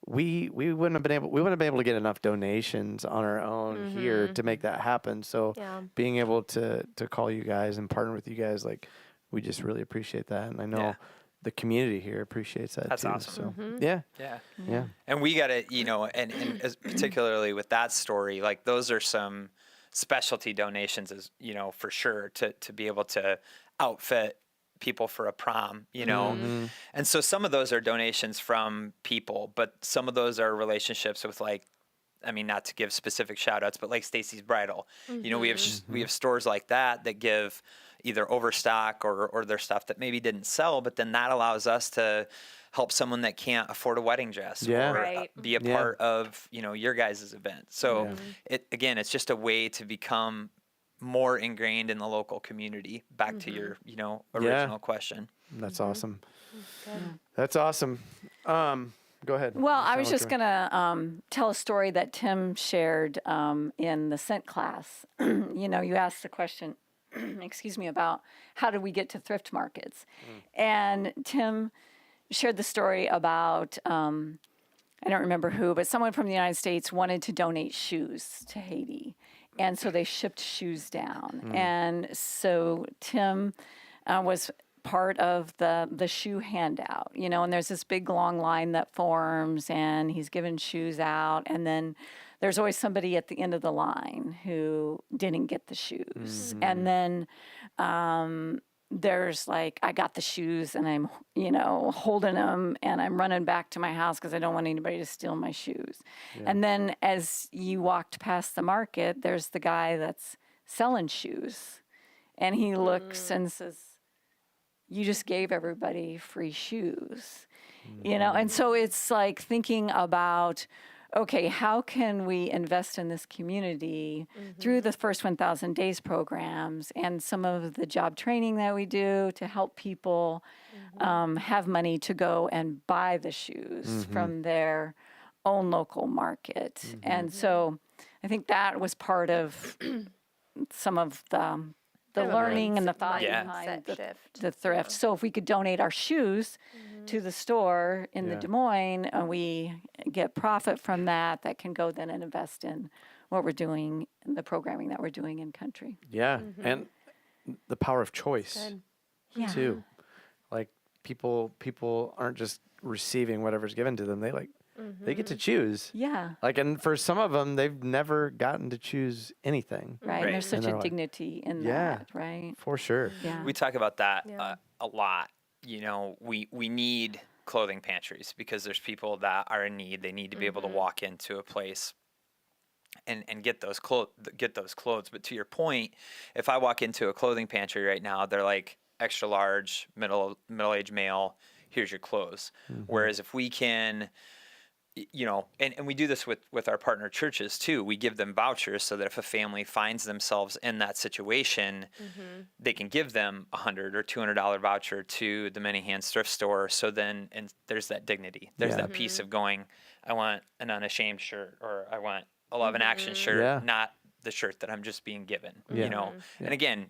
we wouldn't have been able to get enough donations on our own here to make that happen. So being able to call you guys and partner with you guys, like, we just really appreciate that. And I know the community here appreciates that. That's too. awesome. So Yeah. And we got to, you know, and particularly with that story, like those are some specialty donations, as you know, for sure, to be able to outfit people for a prom, you know. And so some of those are donations from people, but some of those are relationships with, like, I mean, not to give specific shout outs, but like Stacy's Bridal. You know, we have stores like that give either overstock or their stuff that maybe didn't sell, but then that allows us to help someone that can't afford a wedding dress or be a part of, you know, your guys' event. So it's just a way to become more ingrained in the local community. Back to your, you know, original question. That's awesome. That's awesome. Go ahead. Well, I was just going to tell a story that Tim shared in the Scent class. You know, you asked the question, excuse me, about how did we get to thrift markets? And Tim shared the story about, I don't remember who, but someone from the United States wanted to donate shoes to Haiti. And so they shipped shoes down. And so Tim was part of the shoe handout, you know, and there's this big long line that forms, and he's giving shoes out. And then there's always somebody at the end of the line who didn't get the shoes. And then there's like, I got the shoes and I'm, you know, holding them and I'm running back to my house because I don't want anybody to steal my shoes. And then as you walked past the market, there's the guy that's selling shoes, and he looks and says, you just gave everybody free shoes, you know? And so it's like thinking about, okay, how can we invest in this community through the First 1,000 Days programs and some of the job training that we do to help people have money to go and buy the shoes from their own local market. And so I think that was part of some of the Kind of a learning and the mindset- thought Yeah. behind mindset shift. the thrift. So if we could donate our shoes to the store in the Yeah. Des Moines, we get profit from that can go then and invest in what we're doing, the programming that we're doing in country. Yeah. And the power of choice Good. Yeah. too. Like people aren't just receiving whatever's given to them. They get to choose. Yeah. Like, and for some of them, they've never gotten to choose anything. Right. Right. And there's such they're a like, dignity in Yeah. that, right? For sure. Yeah. We talk about that Yeah. a lot. You know, we need clothing pantries because there's people that are in need. They need to be able to walk into a place and get those clothes. But to your point, if I walk into a clothing pantry right now, they're like extra large, middle-aged male, here's your clothes. Whereas if we can, you know, and we do this with our partner churches too. We give them vouchers so that if a family finds themselves in that situation, they can give them $100 or $200 voucher to the Many Hands thrift store. So then, and there's that dignity. There's that piece of going, I want an Unashamed shirt, or I want a Love in Action shirt, Yeah. not the shirt that I'm just being given. Yeah. You know, and again,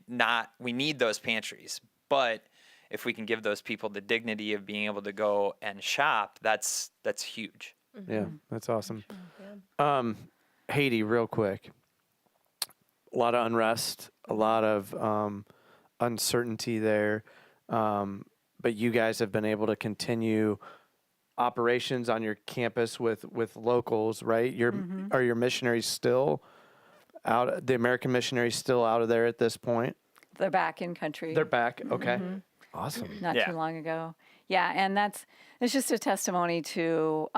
we need those pantries, but if we can give those people the dignity of being able to go and shop, that's huge. Yeah, that's awesome. Haiti, real quick. A lot of unrest, a lot of uncertainty there. But you guys have been able to continue operations on your campus with locals, right? Are your missionaries still out? The American missionaries still out of there at this point? They're back in country. They're back. Okay. Awesome. Not Yeah. too long ago. Yeah, and it's just a testimony to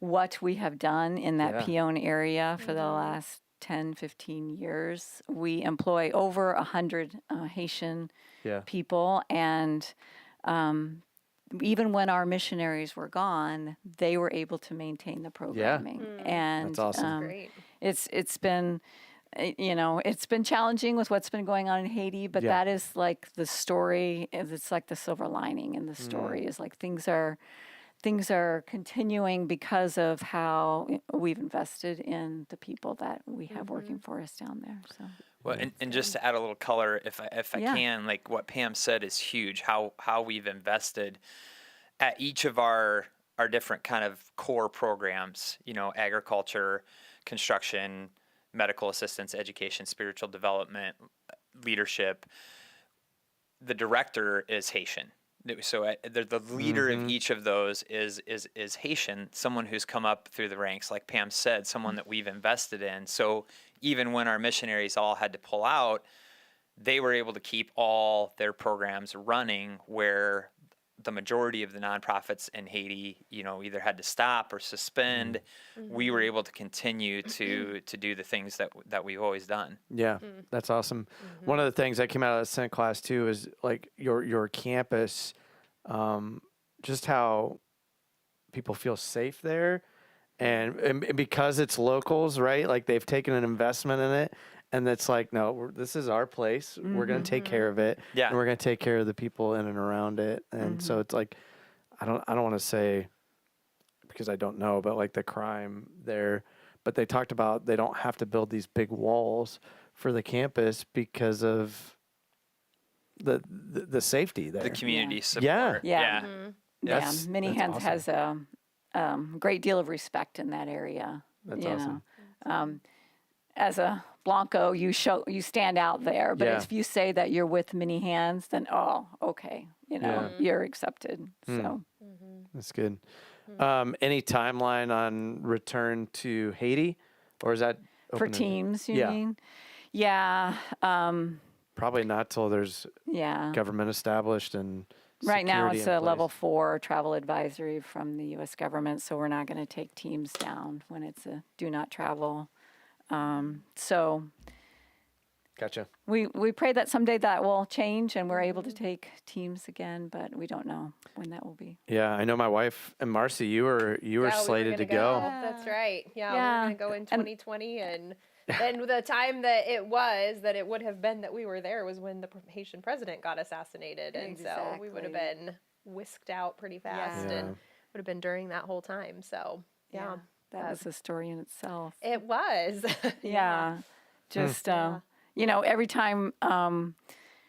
what we have done in that Yeah. Peone area for the last 10, 15 years. We employ over 100 Haitian Yeah. people, and even when our missionaries were gone, they were able to maintain the programming. And That's awesome. Great. it's been it's been challenging with what's been going on in Haiti, but Yeah. that is like the story. It's like the silver lining in the story is like things are continuing because of how we've invested in the people that we have working for us down there. So Well, and just to add a little color, if I Yeah. can, like what Pam said is huge. How we've invested at each of our different kind of core programs. You know, agriculture, construction, medical assistance, education, spiritual development, leadership. The director is Haitian. So the leader of each of those is Haitian, someone who's come up through the ranks, like Pam said, someone that we've invested in. So even when our missionaries all had to pull out, they were able to keep all their programs running, where the majority of the nonprofits in Haiti, you know, either had to stop or suspend. We were able to continue to do the things that we've always done. Yeah, that's awesome. One of the things that came out of the Senate class too is like your campus, just how people feel safe there, and because it's locals, right? Like they've taken an investment in it, and it's like, no, this is our place. We're gonna take care of it. Yeah. and we're gonna take care of the people in and around it. And so it's like, I don't want to say, because I don't know, but like the crime there. But they talked about they don't have to build these big walls for the campus because of the safety there. The community support. Yeah. Yeah. That's- Many that's Hands awesome. has a great deal of respect in that area. That's you awesome. know. As a Blanco, you stand out there, but Yeah. if you say that you're with Many Hands, then okay, you're accepted. So That's good. Any timeline on return to Haiti, or is that for open-ended? teams, you Yeah. mean? Yeah, Probably not till there's yeah. government established and Right now, security it's in a place. level 4 travel advisory from the U.S. government, so we're not going to take teams down when it's a do not travel. So Gotcha. we pray that someday that will change and we're able to take teams again, but we don't know when that will be. Yeah, I know my wife and Marcy. You were Yeah, we were slated to gonna go. That's right. Yeah, Yeah. we were going to go in 2020, and then the time that it would have been that we were there was when the Haitian president got assassinated, and so we would have Exactly. been whisked out pretty fast, Yeah. and would have been during that whole time. So That was a story in itself. it was. Yeah. Just, every time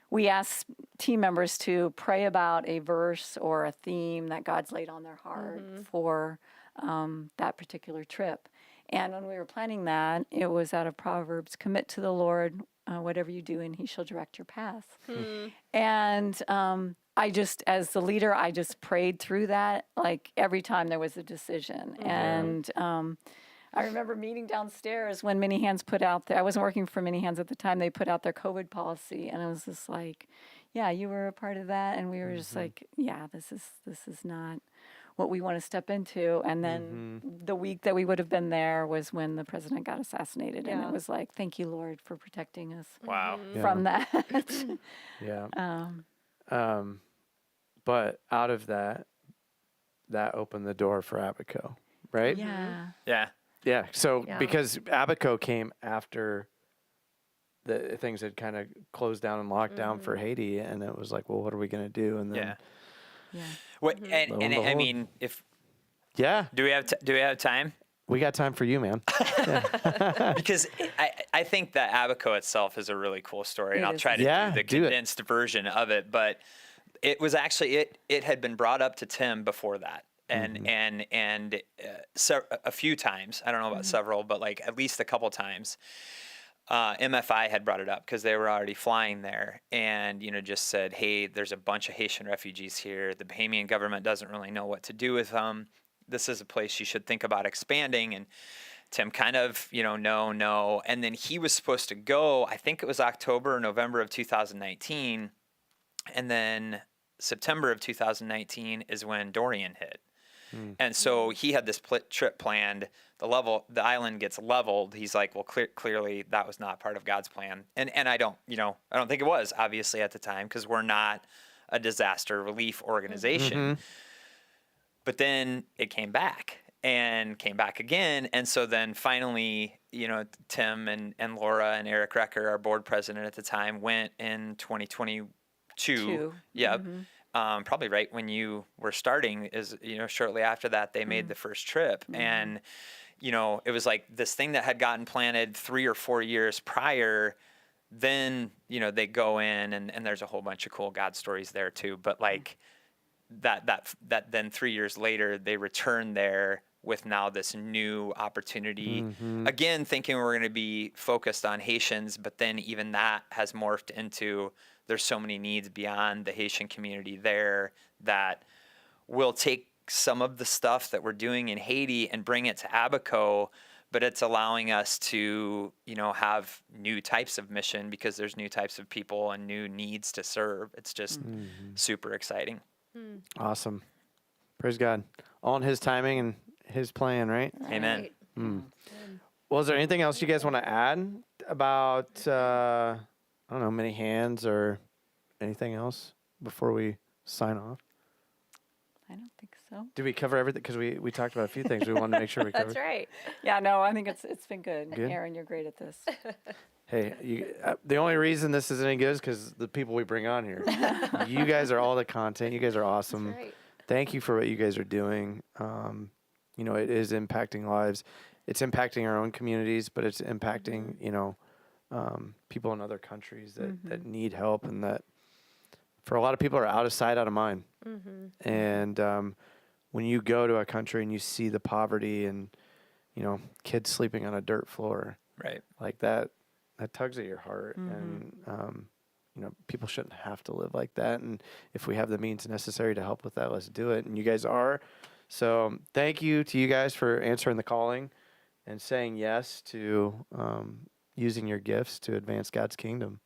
we ask team members to pray about a verse or a theme that God's laid on their heart for that particular trip. And when we were planning that, it was out of Proverbs, commit to the Lord whatever you do, and he shall direct your path. And I just, as the leader, I just prayed through that, like every time there was a decision. And I remember meeting downstairs when Many Hands put out I wasn't working for Many Hands at the time, they put out their COVID policy. And it was just like, yeah, you were a part of that. And we were just like, yeah, this is not what we want to step into. And then the week that we would have been there was when the president got assassinated. And it was like, thank you, Lord, for protecting us Wow. from that. But out of that opened the door for Abaco, right? Yeah. Yeah. Yeah. So Yeah. because Abaco came after the things had kind of closed down and locked down for Haiti, and it was like, well, what are we going to do? And then, Yeah. What, Lo and and I behold. mean, yeah, do we have time? we got time for you, man. Because I think that Abaco itself is a really cool story, and It I'll is. try to Yeah, do the do it. condensed version of it. But it was actually it had been brought up to Tim before that, and a few times. I don't know about several, but like at least a couple times. MFI had brought it up because they were already flying there, and just said, hey, there's a bunch of Haitian refugees here. The Bahamian government doesn't really know what to do with them. This is a place you should think about expanding. And Tim kind of, no. And then he was supposed to go, I think it was October or November of 2019. And then September of 2019 is when Dorian hit. And so he had this trip planned. The island gets leveled. He's like, well, clearly that was not part of God's plan. And I don't think it was, obviously, at the time, because we're not a disaster relief organization. But then it came back again. And so then finally, Tim and Laura and Eric Recker, our board president at the time, went in 2022. Yep. Probably right when you were starting shortly after that, they made the first trip. And, it was like this thing that had gotten planted 3 or 4 years prior. Then, they go in and there's a whole bunch of cool God stories there too. But like that then 3 years later, they return there with now this new opportunity. Again, thinking we're going to be focused on Haitians, but then even that has morphed into there's so many needs beyond the Haitian community there that we'll take some of the stuff that we're doing in Haiti and bring it to Abaco, but it's allowing us to, have new types of mission because there's new types of people and new needs to serve. It's just super exciting. Awesome. Praise God. All in his timing and his plan, right? Amen. Well, is there anything else you guys want to add about, I don't know, Many Hands or anything else before we sign off? I don't think so. Did we cover everything? Because we talked about a few things we wanted to make sure we covered. That's right. Yeah, no, I think it's been good. Good? Aaron, you're great at this. Hey, the only reason this is any good is because the people we bring on here. You guys are all the content. You guys are awesome. That's right. Thank you for what you guys are doing. It is impacting lives. It's impacting our own communities, but it's impacting, people in other countries that need help, and that for a lot of people are out of sight, out of mind. And when you go to a country and you see the poverty and, kids sleeping on a dirt floor, Right. like that tugs at your heart. And, people shouldn't have to live like that. And if we have the means necessary to help with that, let's do it. And you guys are. So thank you to you guys for answering the calling and saying yes to using your gifts to advance God's kingdom.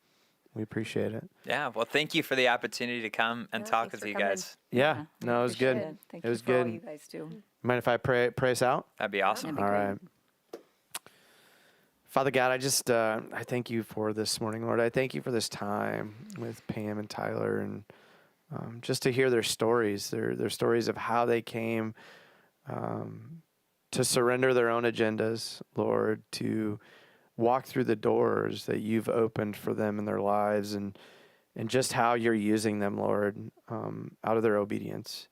We appreciate it. Yeah. Well, thank you for the opportunity to come and Yeah, talk thanks with for you coming. guys. Yeah. No, it was good. Appreciate it. Thank It you was for all good. you guys do. Mind if I pray us out? That'd be awesome. That'd be All great. right. Father God, I just I thank you for this morning, Lord. I thank you for this time with Pam and Tyler, and just to hear their stories, their stories of how they came to surrender their own agendas, Lord, to walk through the doors that you've opened for them in their lives, and just how you're using them, Lord, out of their obedience,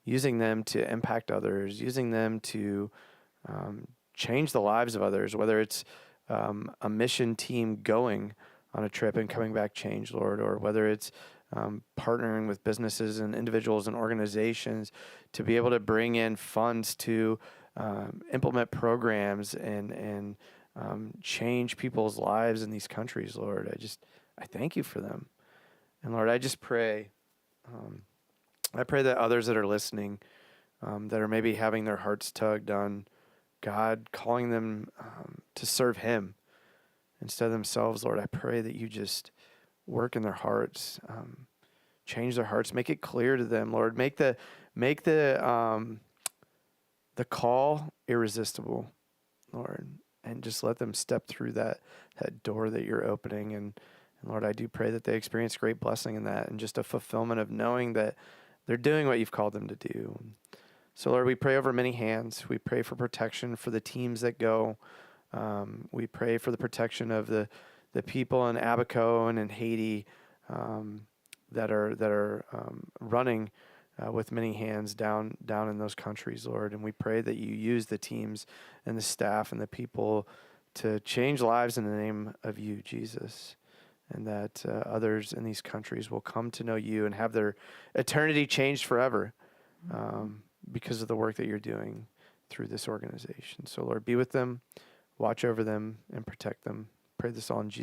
using them to impact others, using them to change the lives of others, whether it's a mission team going on a trip and coming back changed, Lord, or whether it's partnering with businesses and individuals and organizations to be able to bring in funds to implement programs and change people's lives in these countries, Lord. I thank you for them. And Lord, I just pray, I pray that others that are listening, that are maybe having their hearts tugged on God calling them to serve Him instead of themselves, Lord, I pray that you just work in their hearts, change their hearts, make it clear to them, Lord, make the call irresistible, Lord, and just let them step through that door that you're opening. And Lord, I do pray that they experience great blessing in that and just a fulfillment of knowing that they're doing what you've called them to do. So, Lord, we pray over many hands. We pray for protection for the teams that go. We pray for the protection of the people in Abaco and in Haiti that are running with many hands down in those countries, Lord. And we pray that you use the teams and the staff and the people to change lives in the name of you, Jesus, and that others in these countries will come to know you and have their eternity changed forever because of the work that you're doing through this organization. So, Lord, be with them, watch over them, and protect them. Pray this all in Jesus'